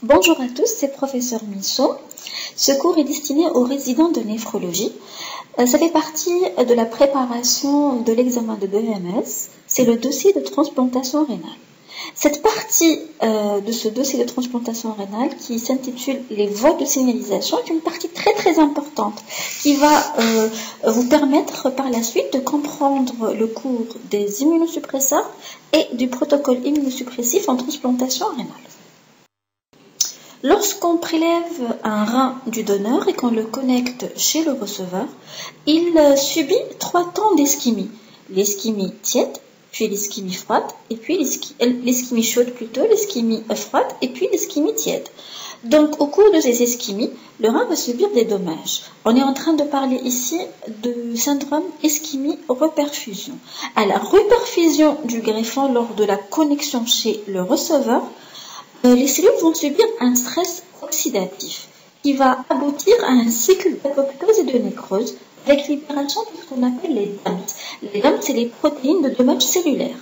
Bonjour à tous, c'est professeur Misso. Ce cours est destiné aux résidents de néphrologie. Ça fait partie de la préparation de l'examen de BEMS. C'est le dossier de transplantation rénale. Cette partie de ce dossier de transplantation rénale qui s'intitule les voies de signalisation est une partie très importante qui va vous permettre par la suite de comprendre le cours des immunosuppresseurs et du protocole immunosuppressif en transplantation rénale. Lorsqu'on prélève un rein du donneur et qu'on le connecte chez le receveur, il subit 3 temps d'ischémie. L'ischémie tiède, puis l'ischémie froide, et puis l'ischémie chaude plutôt, l'ischémie froide, et puis l'ischémie tiède. Donc au cours de ces ischémies, le rein va subir des dommages. On est en train de parler ici de syndrome ischémie-reperfusion. À la reperfusion du greffon lors de la connexion chez le receveur, les cellules vont subir un stress oxydatif qui va aboutir à un cycle d'apoptose et de nécrose avec libération de ce qu'on appelle les DAMS. Les DAMS, c'est les protéines de dommages cellulaires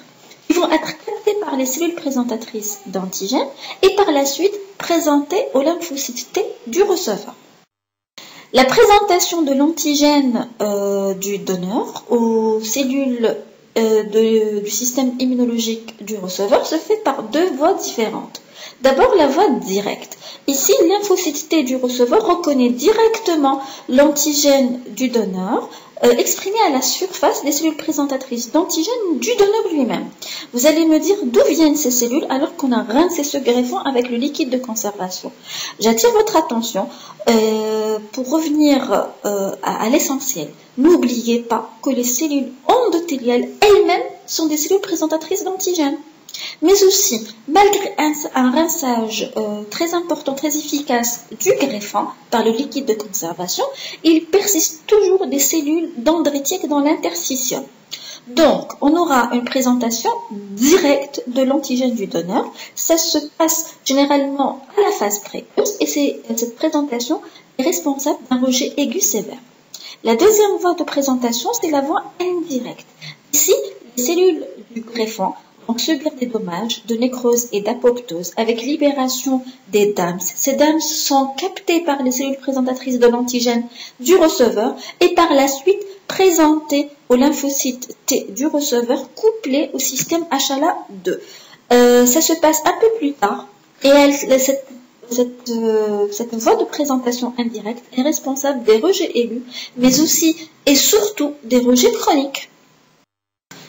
qui vont être captées par les cellules présentatrices d'antigènes et par la suite présentées aux lymphocytes T du receveur. La présentation de l'antigène du donneur aux cellules du système immunologique du receveur se fait par 2 voies différentes. D'abord, la voie directe. Ici, le lymphocyte T du receveur reconnaît directement l'antigène du donneur exprimé à la surface des cellules présentatrices d'antigène du donneur lui-même. Vous allez me dire d'où viennent ces cellules alors qu'on a rincé ce greffon avec le liquide de conservation. J'attire votre attention pour revenir à l'essentiel. N'oubliez pas que les cellules endothéliales elles-mêmes sont des cellules présentatrices d'antigènes. Mais aussi, malgré un rinçage très important, très efficace du greffon par le liquide de conservation, il persiste toujours des cellules dendritiques dans l'interstitium. Donc, on aura une présentation directe de l'antigène du donneur. Ça se passe généralement à la phase précoce et cette présentation est responsable d'un rejet aigu sévère. La deuxième voie de présentation, c'est la voie indirecte. Ici, les cellules du greffon vont subir des dommages de nécrose et d'apoptose avec libération des DAMS. Ces DAMS sont captés par les cellules présentatrices de l'antigène du receveur et par la suite présentées aux lymphocytes T du receveur couplés au système HLA-2. Ça se passe un peu plus tard et cette voie de présentation indirecte est responsable des rejets aigus, mais aussi et surtout des rejets chroniques.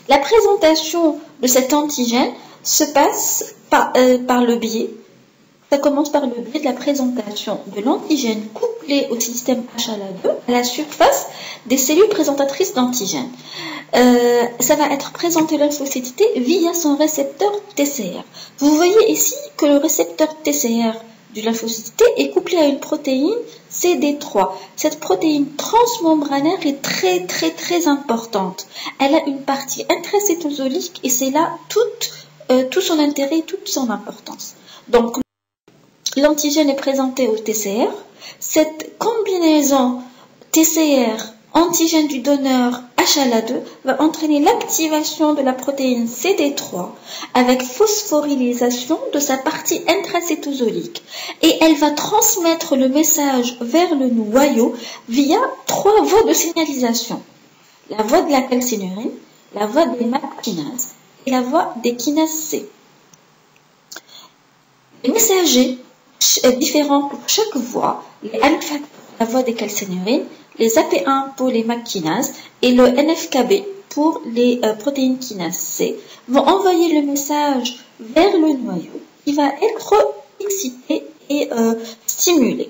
La présentation de cet antigène se passe par le biais, ça commence par le biais de la présentation de l'antigène couplé au système HLA-2 à la surface des cellules présentatrices d'antigène. Ça va être présenté lymphocyte T via son récepteur TCR. Vous voyez ici que le récepteur TCR du lymphocyte T est couplé à une protéine CD3. Cette protéine transmembranaire est très importante. Elle a une partie intracytosolique et c'est là tout son intérêt et toute son importance. Donc, l'antigène est présenté au TCR. Cette combinaison TCR, antigène du donneur HLA-2 va entraîner l'activation de la protéine CD3 avec phosphorylation de sa partie intracytosolique et elle va transmettre le message vers le noyau via 3 voies de signalisation. La voie de la calcinurine, la voie des MAP kinases et la voie des kinases C. Les messagers différents pour chaque voie, les alpha pour la voie des calcinurines, les AP1 pour les MAP kinases et le NFKB pour les protéines kinases C vont envoyer le message vers le noyau qui va être excité et stimulé.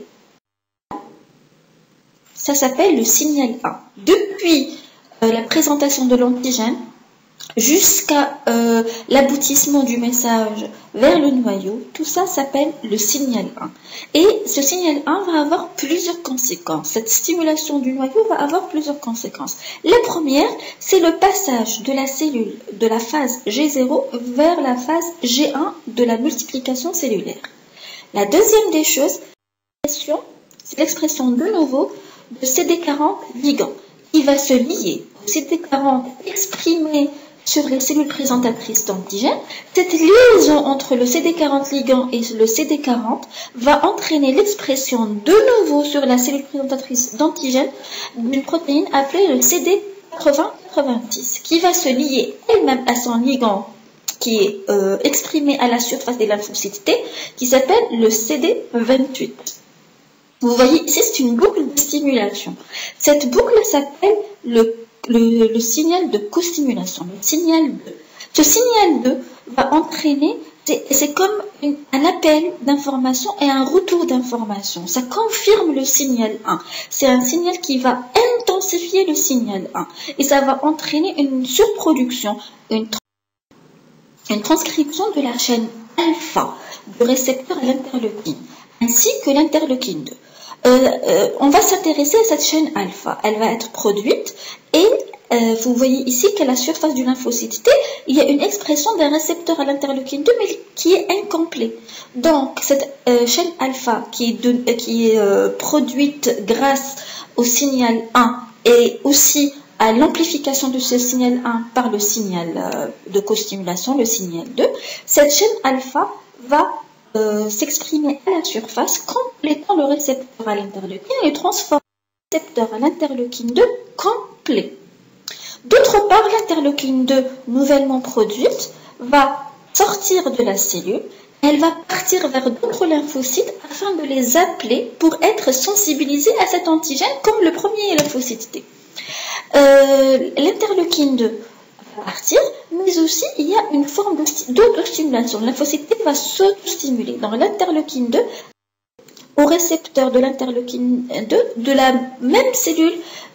Ça s'appelle le signal 1. Depuis la présentation de l'antigène jusqu'à l'aboutissement du message vers le noyau, tout ça s'appelle le signal 1. Et ce signal 1 va avoir plusieurs conséquences. Cette stimulation du noyau va avoir plusieurs conséquences. La première, c'est le passage de la cellule de la phase G0 vers la phase G1 de la multiplication cellulaire. La deuxième des choses, c'est l'expression de nouveau de CD40 ligand qui va se lier au CD40 exprimé sur les cellules présentatrices d'antigènes. Cette liaison entre le CD40 ligand et le CD40 va entraîner l'expression de nouveau sur la cellule présentatrice d'antigènes d'une protéine appelée le CD80-90 qui va se lier elle-même à son ligand qui est exprimé à la surface des lymphocytes T qui s'appelle le CD28. Vous voyez ici, c'est une boucle de stimulation. Cette boucle s'appelle le signal de costimulation, le signal 2. Ce signal 2 va entraîner, c'est comme un appel d'information et un retour d'information. Ça confirme le signal 1. C'est un signal qui va intensifier le signal 1. Et ça va entraîner une surproduction, une transcription de la chaîne alpha du récepteur à l'interleukine, ainsi que l'interleukine 2. On va s'intéresser à cette chaîne alpha. Elle va être produite et vous voyez ici qu'à la surface du lymphocyte T, il y a une expression d'un récepteur à l'interleukine 2 mais qui est incomplet. Donc cette chaîne alpha qui est produite grâce au signal 1 et aussi à l'amplification de ce signal 1 par le signal de costimulation, le signal 2, cette chaîne alpha va s'exprimer à la surface, complétant le récepteur à l'interleukine et transformer le récepteur à l'interleukine 2 complet. D'autre part, l'interleukine 2 nouvellement produite va sortir de la cellule, elle va partir vers d'autres lymphocytes afin de les appeler pour être sensibilisés à cet antigène comme le premier lymphocyte T. L'interleukine 2 va partir, mais aussi il y a une forme d'autostimulation. Le lymphocyte T va s'autostimuler dans l'interleukine 2 au récepteur de l'interleukine 2 de la même cellule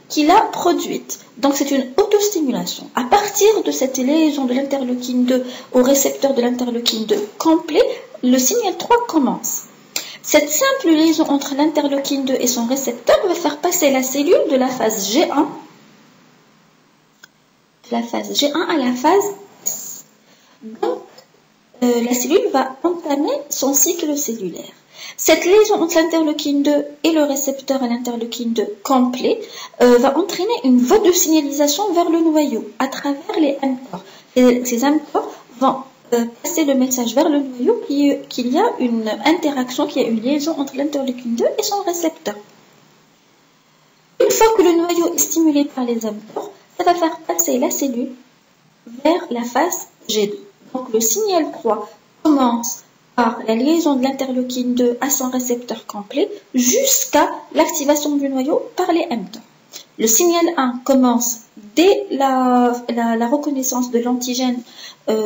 qu'il a produite. Donc c'est une autostimulation. À partir de cette liaison de l'interleukine 2 au récepteur de l'interleukine 2 complet, le signal 3 commence. Cette simple liaison entre l'interleukine 2 et son récepteur va faire passer la cellule de la phase G1 à la phase S. Donc, la cellule va entamer son cycle cellulaire. Cette liaison entre l'interleukine 2 et le récepteur à l'interleukine 2 complet va entraîner une voie de signalisation vers le noyau à travers les mTOR. Ces mTOR vont passer le message vers le noyau qu'il y a une interaction, qu'il y a une liaison entre l'interleukine 2 et son récepteur. Une fois que le noyau est stimulé par les mTOR, ça va faire passer la cellule vers la phase G2. Donc le signal 3 commence par la liaison de l'interleukine 2 à son récepteur complet jusqu'à l'activation du noyau par les mTOR. Le signal 1 commence dès la reconnaissance de l'antigène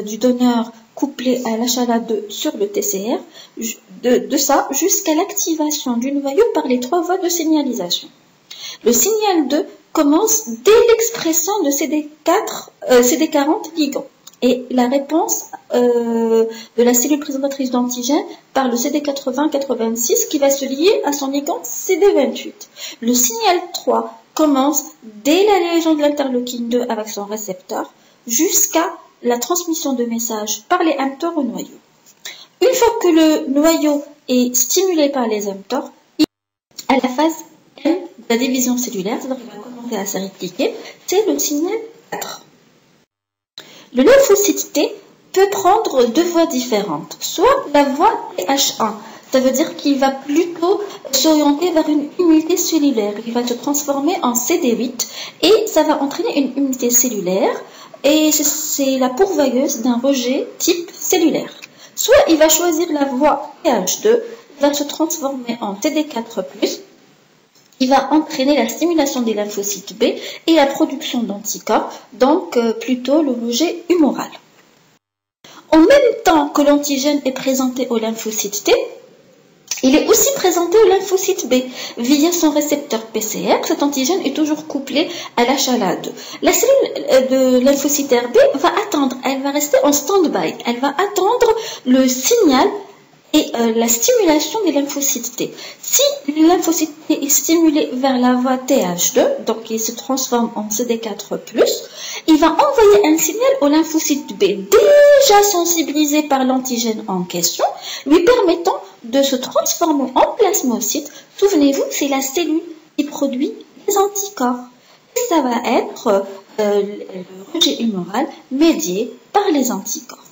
du donneur couplé à l'HLA2 sur le TCR, de ça jusqu'à l'activation du noyau par les 3 voies de signalisation. Le signal 2 commence dès l'expression de CD40 ligand et la réponse de la cellule présentatrice d'antigène par le CD80-86 qui va se lier à son ligand CD28. Le signal 3 commence dès la liaison de l'interleukine 2 avec son récepteur jusqu'à la transmission de messages par les mTOR au noyau. Une fois que le noyau est stimulé par les mTOR, il est à la phase M de la division cellulaire, c'est-à-dire qu'il va commencer à se répliquer, c'est le signal 4. Le lymphocyte T peut prendre 2 voies différentes, soit la voie TH1, ça veut dire qu'il va plutôt s'orienter vers une unité cellulaire, il va se transformer en CD8 et ça va entraîner une unité cellulaire et c'est la pourvoyeuse d'un rejet type cellulaire. Soit il va choisir la voie TH2, il va se transformer en CD4+, il va entraîner la stimulation des lymphocytes B et la production d'anticorps, donc plutôt le rejet humoral. En même temps que l'antigène est présenté au lymphocyte T, il est aussi présenté au lymphocyte B via son récepteur PCR. Cet antigène est toujours couplé à l'HLA2. La cellule de lymphocytaire B va attendre, elle va rester en stand-by, elle va attendre le signal et la stimulation des lymphocytes T. Si le lymphocyte T est stimulé vers la voie TH2, donc il se transforme en CD4+, il va envoyer un signal au lymphocyte B déjà sensibilisé par l'antigène en question, lui permettant de se transformer en plasmocyte. Souvenez-vous, c'est la cellule qui produit les anticorps. Et ça va être le rejet humoral médié par les anticorps.